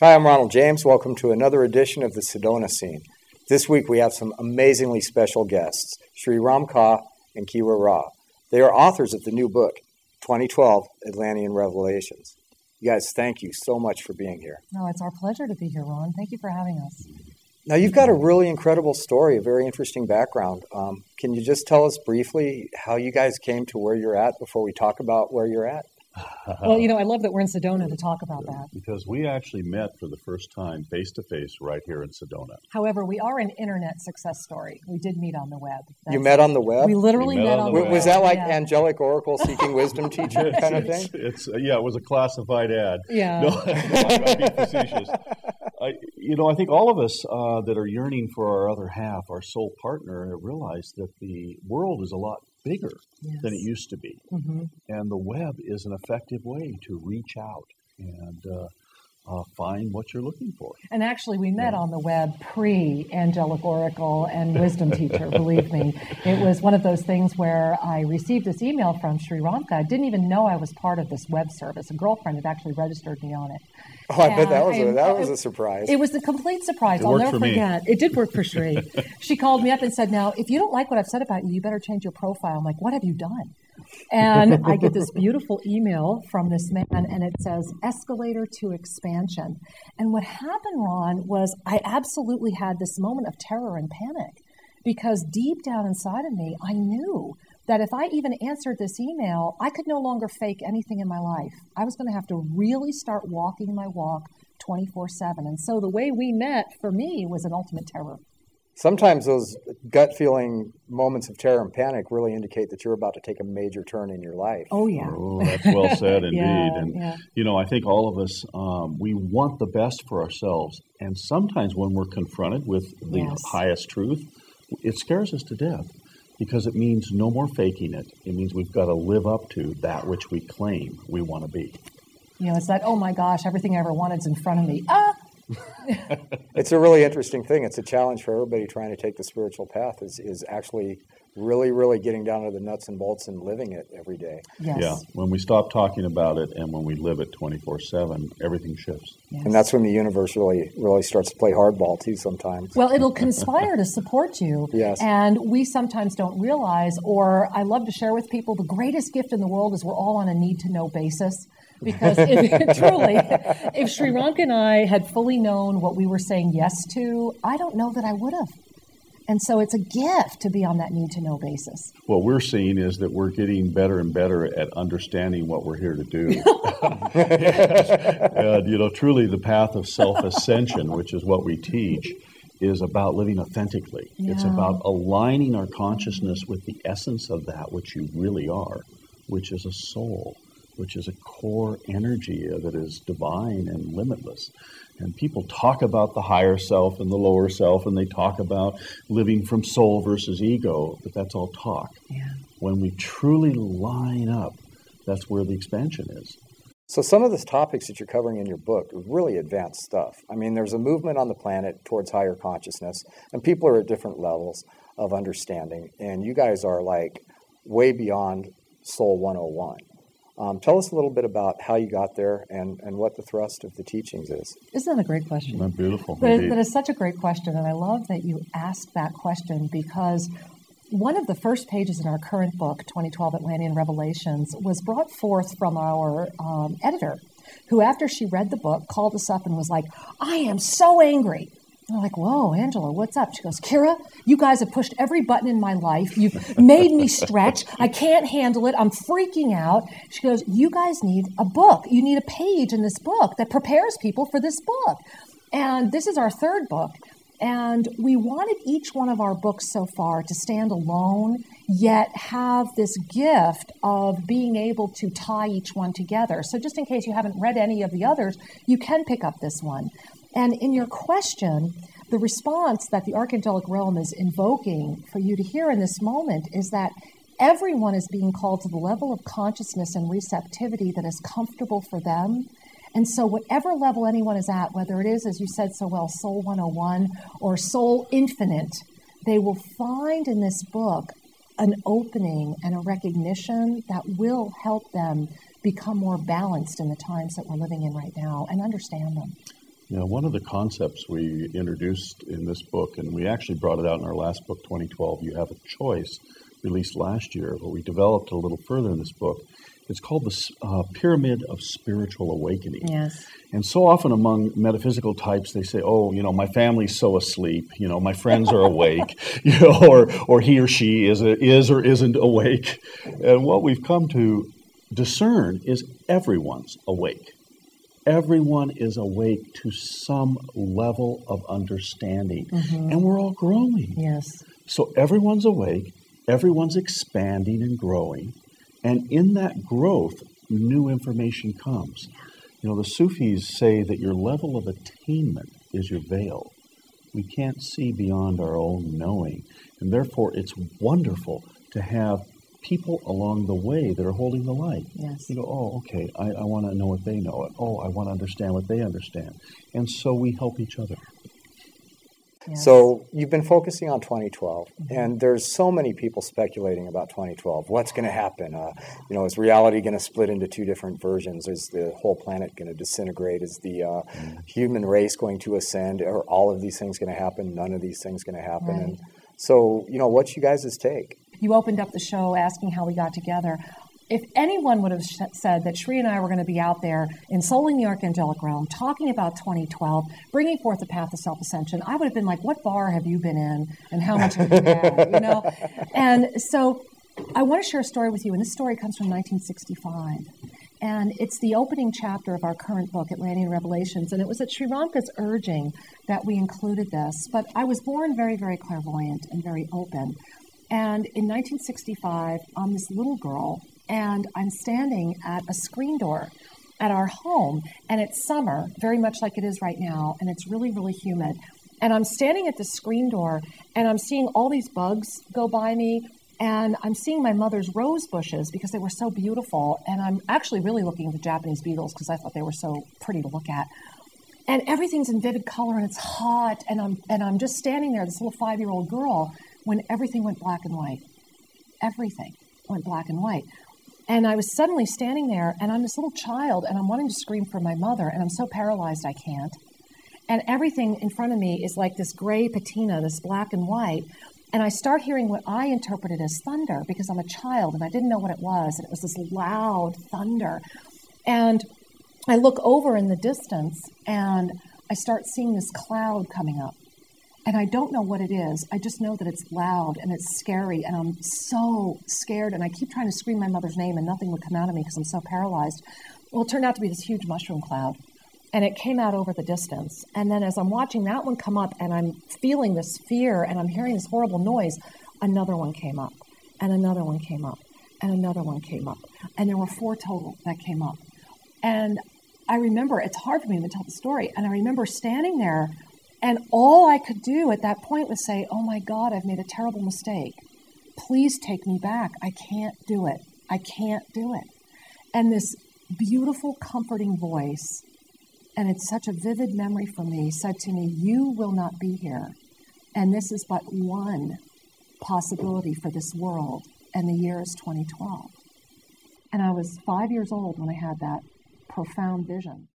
Hi, I'm Ron James. Welcome to another edition of the Sedona Scene. This week we have some amazingly special guests, Sri Ram Ka and Kiwa Ra. They are authors of the new book, 2012 Atlantean Revelations. You guys, thank you so much for being here. No, it's our pleasure to be here, Ron. Thank you for having us. Now, you've got a really incredible story, a very interesting background. Can you just tell us briefly how you guys came to where you're at before we talk about where you're at? Well, I love that we're in Sedona to talk about that. Because we actually met for the first time face-to-face right here in Sedona. However, we are an internet success story. We did meet on the web. You met on the web? We literally met on the web. Was that like Angelic Oracle Seeking Wisdom Teacher kind of thing? It was a classified ad. Yeah. No, I'm being facetious. I think all of us that are yearning for our other half, our soul partner, realize that the world is a lot bigger than it used to be. Mm-hmm. And the web is an effective way to reach out and find what you're looking for. And actually, we met on the web pre-Angelic Oracle and Wisdom Teacher, believe me. It was one of those things where I received this email from Sri Ramka. I didn't even know I was part of this web service. A girlfriend had actually registered me on it. Oh, I bet that was a surprise. It was a complete surprise. I'll never forget. It did work for Sri. She called me up and said, now, if you don't like what I've said about you, you better change your profile. I'm like, what have you done? And I get this beautiful email from this man, and it says, escalator to expansion. And what happened, Ron, was I absolutely had this moment of terror and panic, because deep down inside of me, I knew that if I even answered this email, I could no longer fake anything in my life. I was going to have to really start walking my walk 24/7. And so the way we met, for me, was an ultimate terror. Sometimes those gut feeling moments of terror and panic really indicate that you're about to take a major turn in your life. Oh, yeah. Oh, that's well said indeed. I think all of us, we want the best for ourselves. And sometimes when we're confronted with the highest truth, it scares us to death. Because it means no more faking it. It means we've got to live up to that which we claim we want to be. It's that, oh my gosh, everything I ever wanted is in front of me. It's a really interesting thing. It's a challenge for everybody trying to take the spiritual path is actually really, really getting down to the nuts and bolts and living it every day. Yes. Yeah, when we stop talking about it and when we live it 24/7, everything shifts. Yes. And that's when the universe really starts to play hardball too sometimes. Well, it'll conspire to support you. Yes. And we sometimes don't realize, or I love to share with people, the greatest gift in the world is we're all on a need-to-know basis. Because if Sri Ramka and I had fully known what we were saying yes to, I don't know that I would have. And so it's a gift to be on that need-to-know basis. What we're seeing is that we're getting better and better at understanding what we're here to do. And, truly the path of self-ascension, which is what we teach, is about living authentically. Yeah. It's about aligning our consciousness with the essence of that which you really are, which is a soul, which is a core energy that is divine and limitless. And people talk about the higher self and the lower self, and they talk about living from soul versus ego, but that's all talk. Yeah. When we truly line up, that's where the expansion is. So some of the topics that you're covering in your book are really advanced stuff. I mean, there's a movement on the planet towards higher consciousness, and people are at different levels of understanding, and you guys are like way beyond Soul 101. Tell us a little bit about how you got there and what the thrust of the teachings is. Isn't that a great question? That's beautiful. That is such a great question, and I love that you asked that question, because one of the first pages in our current book, 2012 Atlantean Revelations, was brought forth from our editor, who after she read the book called us up and was like, I am so angry. And I'm like, whoa, Angela, what's up? She goes, Kira, you guys have pushed every button in my life. You've made me stretch. I can't handle it. I'm freaking out. She goes, you guys need a book. You need a page in this book that prepares people for this book. And this is our third book. And we wanted each one of our books so far to stand alone, yet have this gift of being able to tie each one together. So just in case you haven't read any of the others, you can pick up this one. And in your question, the response that the Archangelic Realm is invoking for you to hear in this moment is that everyone is being called to the level of consciousness and receptivity that is comfortable for them. And so whatever level anyone is at, whether it is, as you said so well, Soul 101 or Soul Infinite, they will find in this book an opening and a recognition that will help them become more balanced in the times that we're living in right now and understand them. You know, one of the concepts we introduced in this book, and we actually brought it out in our last book, 2012, You Have a Choice, released last year, but we developed a little further in this book. It's called the Pyramid of Spiritual Awakening. Yes. And so often among metaphysical types, they say, oh, you know, my family's so asleep, you know, my friends are awake, you know, or he or she is or isn't awake. And what we've come to discern is everyone's awake. Everyone is awake to some level of understanding, and we're all growing. Yes. So everyone's awake, everyone's expanding and growing, and in that growth, new information comes. You know, the Sufis say that your level of attainment is your veil. We can't see beyond our own knowing, and therefore it's wonderful to have people along the way that are holding the light. Yes. You go, oh, okay, I want to know what they know. Oh, I want to understand what they understand. And so we help each other. Yes. So you've been focusing on 2012, and there's so many people speculating about 2012. What's going to happen? You know, is reality going to split into two different versions? Is the whole planet going to disintegrate? Is the human race going to ascend? Are all of these things going to happen? None of these things going to happen? Right. And so, you know, what's you guys' take? You opened up the show asking how we got together. If anyone would have said that Shri and I were going to be out there ensouling the Angelic realm, talking about 2012, bringing forth the path of self-ascension, I would have been like, what bar have you been in and how much have you had, you know? And so I want to share a story with you, and this story comes from 1965. And it's the opening chapter of our current book, Atlantean Revelations, and it was at Sri Ramka's urging that we included this. But I was born very, very clairvoyant and very open. And in 1965, I'm this little girl, and I'm standing at a screen door at our home, and it's summer, very much like it is right now, and it's really, really humid. And I'm standing at the screen door, and I'm seeing all these bugs go by me, and I'm seeing my mother's rose bushes because they were so beautiful, and I'm actually really looking at the Japanese beetles because I thought they were so pretty to look at. And everything's in vivid color, and it's hot, and I'm just standing there, this little 5-year-old girl, when everything went black and white. Everything went black and white. And I was suddenly standing there, and I'm this little child, and I'm wanting to scream for my mother, and I'm so paralyzed I can't. And everything in front of me is like this gray patina, this black and white. And I start hearing what I interpreted as thunder, because I'm a child, and I didn't know what it was, and it was this loud thunder. And I look over in the distance, and I start seeing this cloud coming up. And I don't know what it is. I just know that it's loud and it's scary, and I'm so scared, and I keep trying to scream my mother's name, and nothing would come out of me because I'm so paralyzed. Well, it turned out to be this huge mushroom cloud, and it came out over the distance. And then as I'm watching that one come up, and I'm feeling this fear, and I'm hearing this horrible noise, another one came up, and another one came up, and another one came up. And there were 4 total that came up. And I remember, it's hard for me to tell the story, and I remember standing there, and all I could do at that point was say, oh my God, I've made a terrible mistake. Please take me back. I can't do it. I can't do it. And this beautiful, comforting voice, and it's such a vivid memory for me, said to me, you will not be here. And this is but one possibility for this world. And the year is 2012. And I was 5 years old when I had that profound vision.